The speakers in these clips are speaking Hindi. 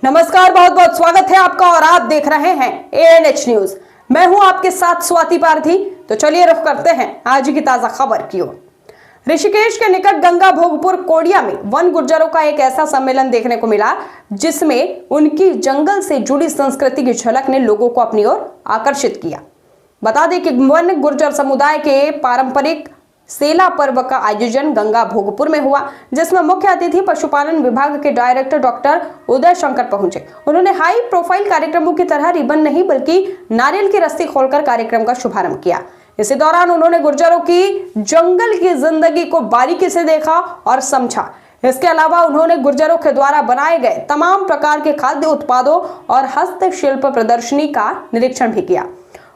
नमस्कार, बहुत बहुत स्वागत है आपका और आप देख रहे हैं ANH न्यूज। मैं हूं आपके साथ स्वाति पारथी। तो चलिए रुख करते हैं आज की ताजा खबर की ओर। ऋषिकेश के निकट गंगा भोगपुर कोडिया में वन गुर्जरों का एक ऐसा सम्मेलन देखने को मिला जिसमें उनकी जंगल से जुड़ी संस्कृति की झलक ने लोगों को अपनी ओर आकर्षित किया। बता दें कि वन गुर्जर समुदाय के पारंपरिक सेला पर्व का आयोजन गंगा भोगपुर में हुआ, जिसमें मुख्य अतिथि पशुपालन विभाग के डायरेक्टर डॉक्टर उदय शंकर पहुंचे। उन्होंने हाई प्रोफाइल कार्यक्रमों की तरह रिबन नहीं बल्कि नारियल की रस्सी खोलकर कार्यक्रम का शुभारंभ किया। इसी दौरान उन्होंने गुर्जरों की जंगल की जिंदगी को बारीकी से देखा और समझा। इसके अलावा उन्होंने गुर्जरों के द्वारा बनाए गए तमाम प्रकार के खाद्य उत्पादों और हस्तशिल्प प्रदर्शनी का निरीक्षण भी किया।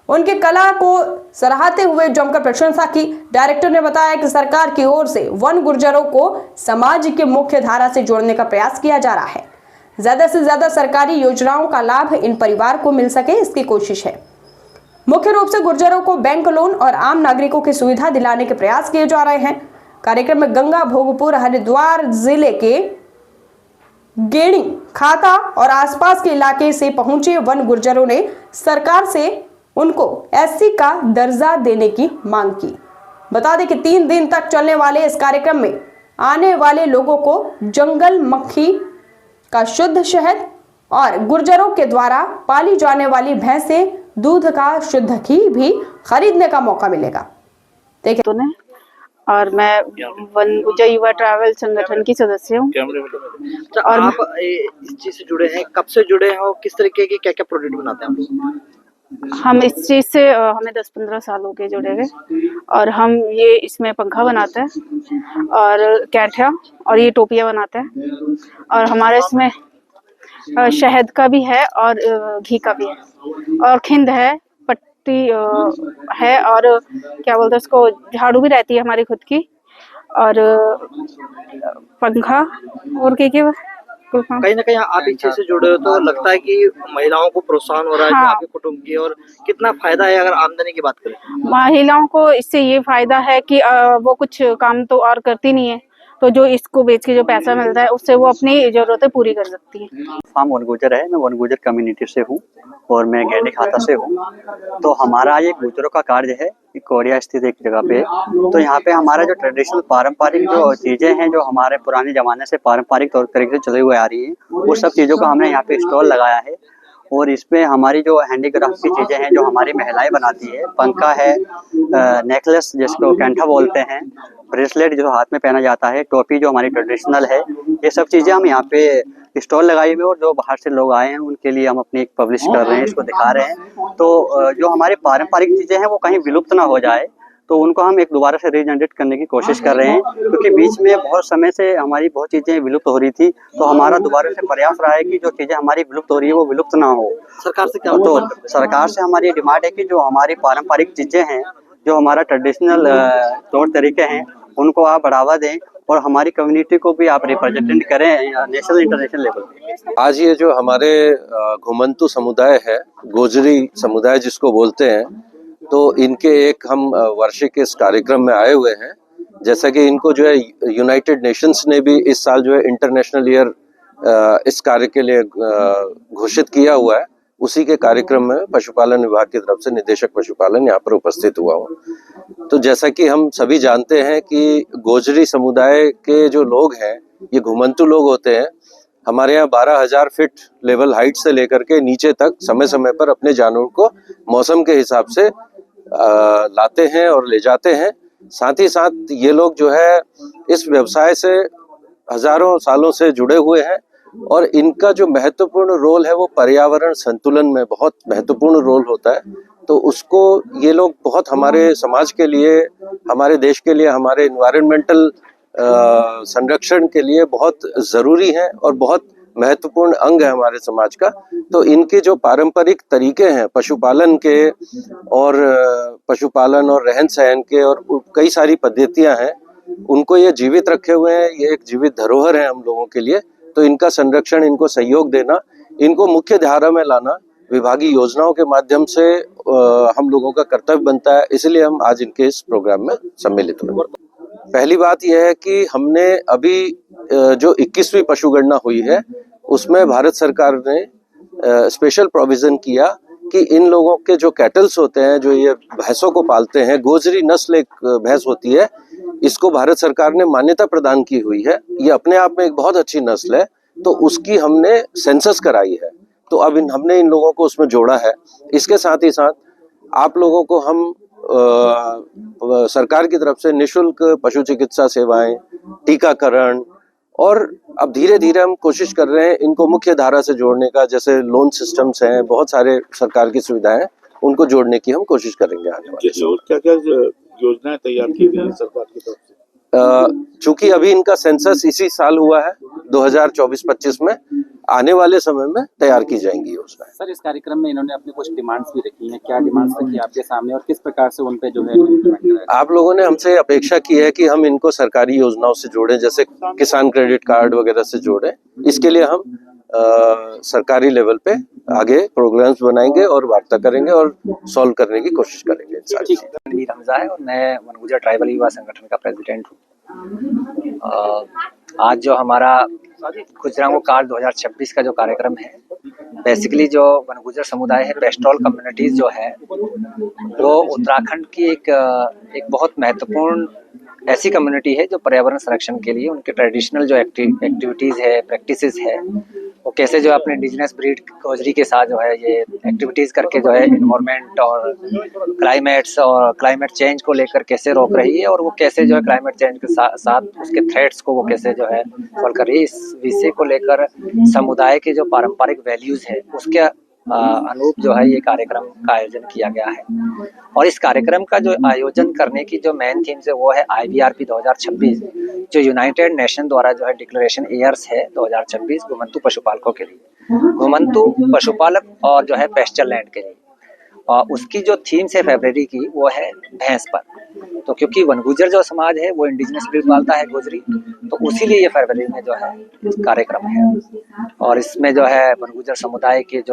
उनकी कला को सराहते हुए जमकर प्रशंसा की। डायरेक्टर ने बताया कि सरकार की ओर से वन गुर्जरों को समाज की मुख्य धारा से जोड़ने का प्रयास किया जा रहा है। ज्यादा से ज्यादा सरकारी योजनाओं का लाभ इन परिवार को मिल सके, इसकी कोशिश है। मुख्य रूप से गुर्जरों को बैंक लोन और आम नागरिकों की सुविधा दिलाने के प्रयास किए जा रहे हैं। कार्यक्रम में गंगा भोगपुर हरिद्वार जिले के गेड़ी, खाका और आसपास के इलाके से पहुंचे वन गुर्जरों ने सरकार से उनको SC का दर्जा देने की मांग की। बता दें कि 3 दिन तक चलने वाले इस कार्यक्रम में आने वाले लोगों को जंगल मक्खी का शुद्ध शहद और गुर्जरों के द्वारा पाली जाने वाली भैंसे दूध का शुद्ध घी भी खरीदने का मौका मिलेगा। देखिए और मैं वन गुर्जर युवा ट्रैवल संगठन की सदस्य हूँ। तो और आप इस चीज से जुड़े हैं, कब से जुड़े हो, किस तरीके के क्या क्या प्रोडक्ट बनाते हैं? हम इस चीज से हमें 10-15 साल हो गए जुड़े हुए, और हम ये इसमें पंखा बनाते हैं और कैठिया और ये टोपियाँ बनाते हैं, और हमारे इसमें शहद का भी है और घी का भी है और खिंद है, पट्टी है और क्या बोलते हैं उसको, झाड़ू भी रहती है हमारी खुद की, और पंखा और क्या कहीं ना कहीं आप इस चीज से जुड़े हो तो लगता है कि महिलाओं को प्रोत्साहन हो रहा है, हाँ। जो आपके कुटुंब की, और कितना फायदा है अगर आमदनी की बात करें? महिलाओं को इससे ये फायदा है कि वो कुछ काम तो और करती नहीं है, तो जो इसको बेच के जो पैसा मिलता है उससे वो अपनी जरूरतें पूरी कर सकती है। फार्म वन गुर्जर है, मैं वन गुर्जर कम्युनिटी से हूँ और मैं गैंडी खाता से हूँ। तो हमारा ये गुर्जरों का कार्य है, कोडिया स्थित एक जगह पे। तो यहाँ पे हमारा जो ट्रेडिशनल पारंपरिक जो चीजें हैं, जो हमारे पुराने जमाने से पारंपरिक तौर तरीके से चली हुई आ रही है, वो सब चीजों का हमने यहाँ पे स्टॉल लगाया है। और इसमें हमारी जो हैंडीक्राफ्ट की चीजें हैं, जो हमारी महिलाएं बनाती है, पंखा है, नेकलेस जिसको कैंठा बोलते हैं, ब्रेसलेट जो हाथ में पहना जाता है, टोपी जो हमारी ट्रेडिशनल है, ये सब चीजें हम यहाँ पे स्टॉल लगाए हुए, और जो बाहर से लोग आए हैं उनके लिए हम अपनी एक पब्लिश कर रहे हैं, इसको दिखा रहे हैं। तो जो हमारी पारंपरिक चीजें हैं वो कहीं विलुप्त ना हो जाए, तो उनको हम एक दोबारा से रीजनरेट करने की कोशिश कर रहे हैं, क्योंकि बीच में बहुत समय से हमारी बहुत चीजें विलुप्त हो रही थी। तो हमारा दोबारा से प्रयास रहा है कि जो चीजें हमारी विलुप्त हो रही है वो विलुप्त ना हो। सरकार से क्या? तो सरकार से हमारी डिमांड है कि जो हमारी पारंपरिक चीजें हैं, जो हमारा ट्रेडिशनल तौर तरीके हैं, उनको आप बढ़ावा दें और हमारी कम्युनिटी को भी आप रिप्रेजेंट करें नेशनल इंटरनेशनल लेवल पे। आज ये जो हमारे घुमंतु समुदाय है, गोजरी समुदाय जिसको बोलते हैं, तो इनके एक हम वार्षिक इस कार्यक्रम में आए हुए हैं। जैसा कि इनको जो है यूनाइटेड नेशंस ने भी इस साल जो है इंटरनेशनल ईयर इस कार्य के लिए घोषित किया हुआ है, उसी के कार्यक्रम में पशुपालन विभाग की तरफ से निदेशक पशुपालन यहाँ पर उपस्थित हुआ हूँ। तो जैसा कि हम सभी जानते हैं कि गोजरी समुदाय के जो लोग हैं, ये घुमंतु लोग होते हैं। हमारे यहाँ 12,000 फीट लेवल हाइट से लेकर के नीचे तक समय समय पर अपने जानवरों को मौसम के हिसाब से लाते हैं और ले जाते हैं। साथ ही साथ ये लोग जो है इस व्यवसाय से हजारों सालों से जुड़े हुए हैं, और इनका जो महत्वपूर्ण रोल है वो पर्यावरण संतुलन में बहुत महत्वपूर्ण रोल होता है। तो उसको ये लोग बहुत हमारे समाज के लिए, हमारे देश के लिए, हमारे एनवायरमेंटल संरक्षण के लिए बहुत जरूरी है और बहुत महत्वपूर्ण अंग है हमारे समाज का। तो इनके जो पारंपरिक तरीके हैं पशुपालन के, और पशुपालन और रहन सहन के, और कई सारी पद्धतियां हैं, उनको ये जीवित रखे हुए हैं। ये एक जीवित धरोहर है हम लोगों के लिए। तो इनका संरक्षण, इनको सहयोग देना, इनको मुख्य धारा में लाना विभागीय योजनाओं के माध्यम से हम लोगों का कर्तव्य बनता है। इसलिए हम आज इनके इस प्रोग्राम में सम्मिलित हुए। पहली बात यह है कि हमने अभी जो 21वीं पशुगणना हुई है उसमें भारत सरकार ने स्पेशल प्रोविजन किया कि इन लोगों के जो कैटल्स होते हैं, जो ये भैंसों को पालते हैं, गोजरी नस्ल एक भैंस होती है, इसको भारत सरकार ने मान्यता प्रदान की हुई है। ये अपने आप में एक बहुत अच्छी नस्ल है, तो उसकी हमने सेंसस कराई है। तो अब हमने इन लोगों को उसमें जोड़ा है। इसके साथ ही साथ आप लोगों को हम सरकार की तरफ से निःशुल्क पशु चिकित्सा सेवाएं, टीकाकरण, और अब धीरे धीरे हम कोशिश कर रहे हैं इनको मुख्य धारा से जोड़ने का, जैसे लोन सिस्टम्स हैं, बहुत सारे सरकार की सुविधाएं, उनको जोड़ने की हम कोशिश करेंगे आने वाले समय। और क्या क्या योजनाएं तैयार की गई है सरकार की तरफ से? चूंकि अभी इनका सेंसस इसी साल हुआ है 2024-25 में, आने वाले समय में तैयार की जाएंगी योजनाएं। सर, इस कार्यक्रम में इन्होंने अपनी कुछ डिमांड्स भी रखी हैं, क्या डिमांड्स रखी आपके सामने और किस प्रकार से उन पे जो है इम्प्लीमेंट कराया? आप लोगों ने हमसे अपेक्षा की है कि हम इनको सरकारी योजनाओं से जोड़ें, जैसे किसान क्रेडिट कार्ड वगैरह से जोड़ें। इसके लिए हम सरकारी लेवल पे आगे प्रोग्राम्स बनाएंगे और वार्ता करेंगे और सॉल्व करने की कोशिश करेंगे। रणवीर हमजा है और मैं वन गुर्जर ट्राइबल युवा संगठन का प्रेसिडेंट हूँ। आज जो हमारा गुजरांगो कार्ड 2026 का जो कार्यक्रम है, बेसिकली जो वन गुर्जर समुदाय है, पेस्टोरल कम्युनिटीज जो है, वो उत्तराखंड की एक बहुत महत्वपूर्ण ऐसी कम्युनिटी है जो पर्यावरण संरक्षण के लिए उनके ट्रेडिशनल जो एक्टिविटीज़ है, प्रैक्टिसेस है, वो कैसे जो अपने इंडिजिनस ब्रीड गोजरी के साथ जो है ये एक्टिविटीज़ करके जो है इन्वायरमेंट और क्लाइमेट चेंज को लेकर कैसे रोक रही है, और वो कैसे जो है क्लाइमेट चेंज के साथ उसके थ्रेट्स को वो कैसे जो है सॉल्व कर रही है। इस विषय को लेकर समुदाय के जो पारंपरिक वैल्यूज़ है उसके अनुरूप जो है ये कार्यक्रम का आयोजन किया गया है। और इस कार्यक्रम का जो आयोजन करने की जो मेन थीम्स है वो है IBRP 2026, जो यूनाइटेड नेशन द्वारा जो है डिक्लेरेशन ईयर्स है 2026 घुमंतु पशुपालकों के लिए, घुमंतु पशुपालक और जो है पेस्चर लैंड के लिए। और उसकी जो थीम्स है फरवरी की वो है भैंस पर। तो क्योंकि वन गुर्जर जो समाज है वो इंडिजिनस ब्रीड पालता है गोजरी, तो उसी लिए ये फरवरी में जो है कार्यक्रम है। और इसमें जो है वन गुर्जर समुदाय के जो